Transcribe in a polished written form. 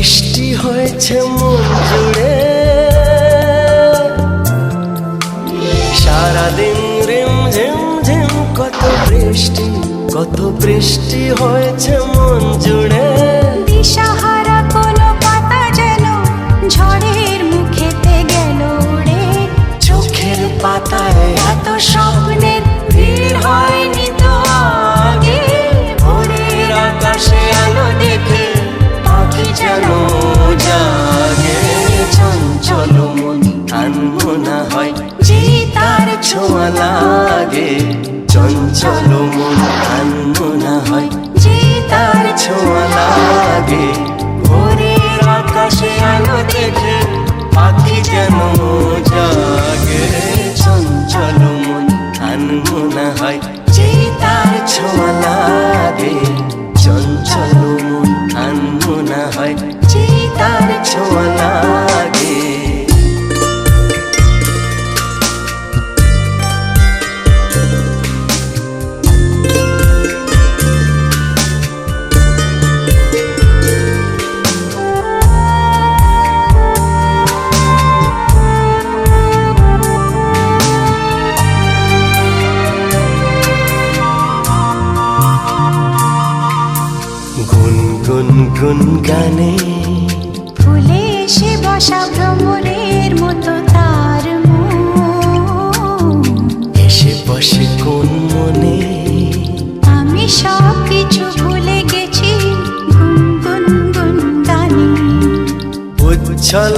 বৃষ্টি হয়েছে মন জুড়ে, সারাদিন রিম ঝিম ঝিম কত বৃষ্টি হয়েছে মন জুড়ে। দিশাহারা কোনো পাতা যেন ঝড়ের মুখেতে গেল উড়ে। চোখের পাতায় এত স্বপ্নের ভিড় হয়নি তো আগে। ভোরের আকাশে আলো দেখে পাখি যেন জাগে। চঞ্চল মন আনমনা হয় যে তার ছোঁয়া লাগে। চঞ্চল মন আনমনা হয় যে তার ছোঁয়া লাগে। ভোরের আকাশে আলো দেখে পাখি যেন জাগে। চঞ্চল মন আনমনা হয় যে তার ছোঁয়া লাগে। চঞ্চল মন আনমনা হয় যে তার ছোঁয়া লাগে। গুনগুন গানে ফুলে এসে বসা ভ্রমরের মতো তার মন। এসে বসে কোন মনে আমি সব কিছু ভুলে গেছি গুনগুন গানে। উচ্ছল